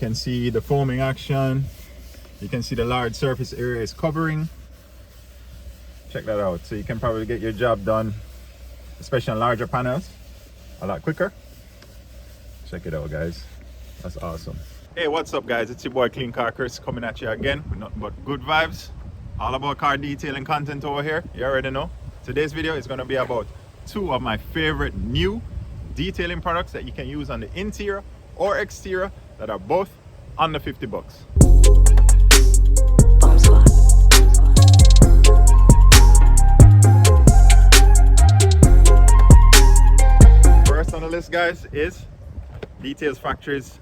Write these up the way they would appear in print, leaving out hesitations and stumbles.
You can see the foaming action. You can see the large surface area is covering. Check that out. So you can probably get your job done, especially on larger panels, a lot quicker. Check it out, guys. That's awesome. Hey, what's up, guys? It's your boy Clean Car Chris coming at you again with nothing but good vibes. All about car detailing content over here. You already know. Today's video is going to be about two of my favorite new detailing products that you can use on the interior or exterior that are both under 50 bucks. First on the list, guys, is Details Factory's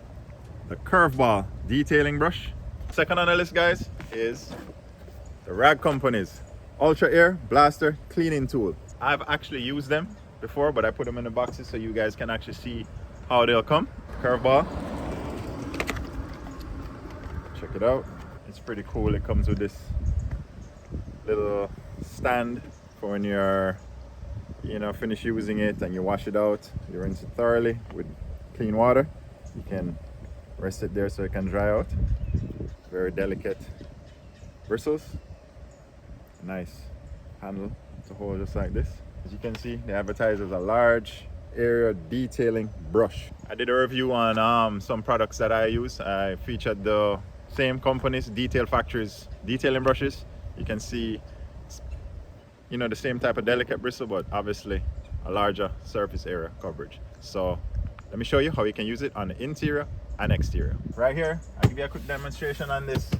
the Curveball detailing brush. Second on the list, guys, is the Rag Company's Ultra Air Blaster cleaning tool. I've actually used them before, but I put them in the boxes so you guys can actually see how they'll come. Curveball. Check it out. It's pretty cool. It comes with this little stand for when you're finish using it and you wash it out, you rinse it thoroughly with clean water. You can rest it there so it can dry out. Very delicate bristles. Nice handle to hold just like this. As you can see, they advertise as a large area detailing brush. I did a review on some products that I use. I featured the same company's Detail Factory's detailing brushes. You can see the same type of delicate bristle, but obviously a larger surface area coverage. So let me show you how you can use it on the interior and exterior. Right here, I'll give you a quick demonstration on this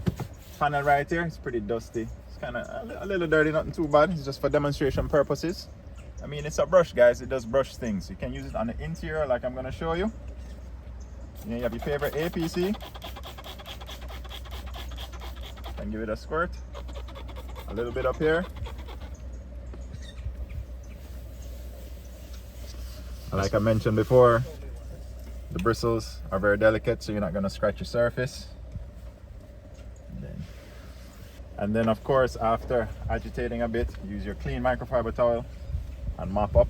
panel right here. It's pretty dusty. It's kind of a little dirty, nothing too bad. It's just for demonstration purposes. I mean, it's a brush, guys. It does brush things. You can use it on the interior like I'm going to show you. You have your favorite APC. And give it a squirt. A little bit up here. Like I mentioned before, the bristles are very delicate, so you're not going to scratch your surface. And then of course, after agitating a bit, use your clean microfiber towel and mop up.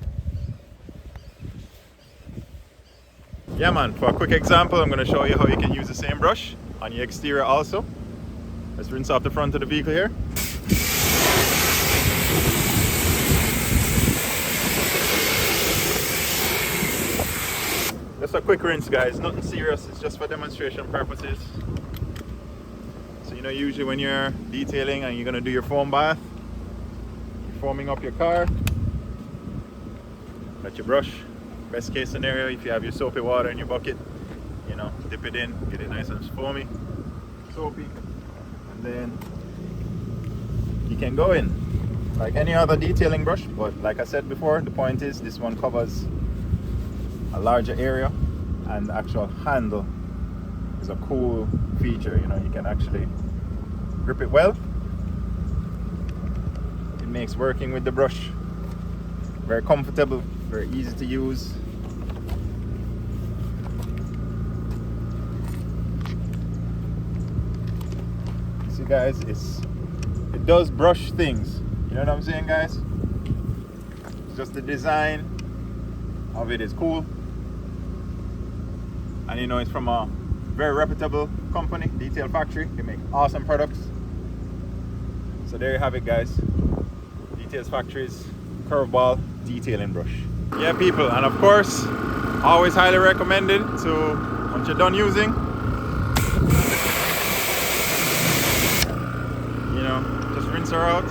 Yeah man, for a quick example, I'm going to show you how you can use the same brush on your exterior also. Let's rinse off the front of the vehicle here. Just a quick rinse, guys, nothing serious, it's just for demonstration purposes. So usually when you're detailing and you're going to do your foam bath, you're foaming up your car, let your brush, best case scenario, if you have your soapy water in your bucket, dip it in, get it nice and foamy, soapy, and then you can go in like any other detailing brush. But like I said before, the point is this one covers a larger area, and the actual handle is a cool feature. You can actually grip it well. It makes working with the brush very comfortable, very easy to use. See guys, it does brush things, you know what I'm saying, guys? It's just the design of it is cool, and it's from a very reputable company, Detail Factory. They make awesome products. So there you have it, guys. Details Factory's Curveball detailing brush. Yeah people, and of course always highly recommended to, once you're done using, just rinse her out.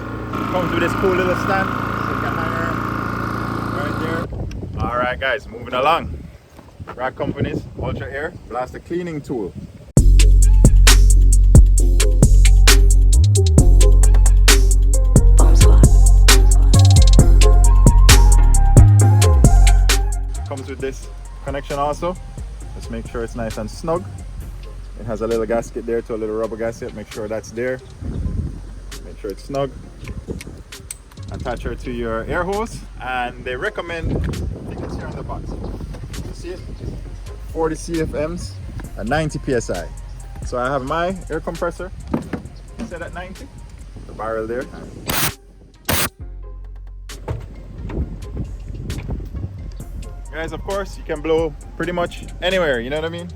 Comes with this cool little stand, so you can hang her right there. Alright guys, moving along. Rag Company's Ultra Air Blaster cleaning tool. Comes with this connection also. Just make sure it's nice and snug. It has a little gasket there, to a little rubber gasket. Make sure that's there. Make sure it's snug. Attach her to your air hose, and they recommend, I think it's here on the box. You see it? 40 CFMs and 90 PSI. So I have my air compressor set at 90. The barrel there. Guys, of course, you can blow pretty much anywhere, you know what I mean?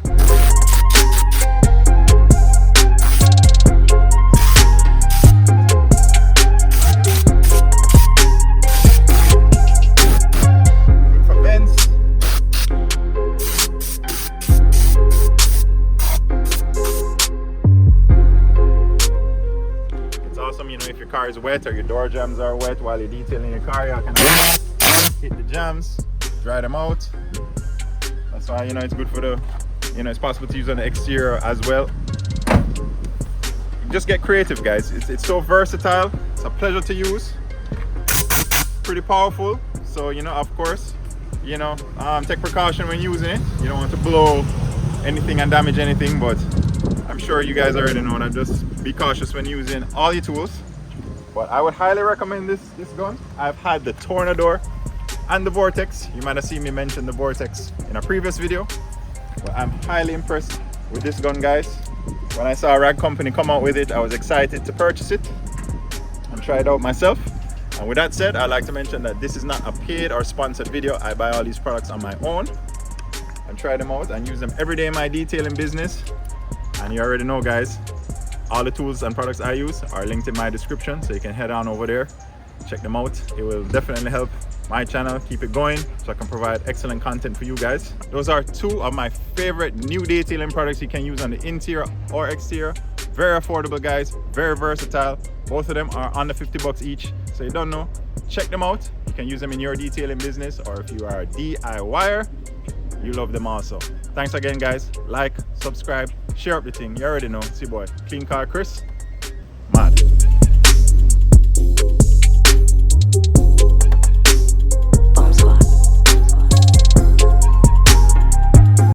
car is wet or your door jambs are wet while you're detailing your car, you can hit the jambs, dry them out. That's why, you know, it's good for the, you know, it's possible to use on the exterior as well. Just get creative, guys. It's so versatile. It's a pleasure to use. Pretty powerful. So, you know, of course, you know, take precaution when using it. You don't want to blow anything and damage anything, but I'm sure you guys already know that. Just be cautious when using all your tools. But I would highly recommend this gun. I've had the Tornador and the Vortex. You might have seen me mention the Vortex in a previous video, but I'm highly impressed with this gun, guys. When I saw a rag company come out with it, I was excited to purchase it and try it out myself. And with that said, I'd like to mention that this is not a paid or sponsored video. I buy all these products on my own and try them out and use them every day in my detailing business. And you already know, guys, all the tools and products I use are linked in my description, so you can head on over there, check them out. It will definitely help my channel keep it going, so I can provide excellent content for you guys. Those are two of my favorite new detailing products you can use on the interior or exterior. Very affordable, guys, very versatile. Both of them are under 50 bucks each, so you don't know, check them out. You can use them in your detailing business, or if you are a DIYer, you love them also. Thanks again, guys. Like, subscribe, share up the thing. You already know. It's your boy, Clean Car Chris.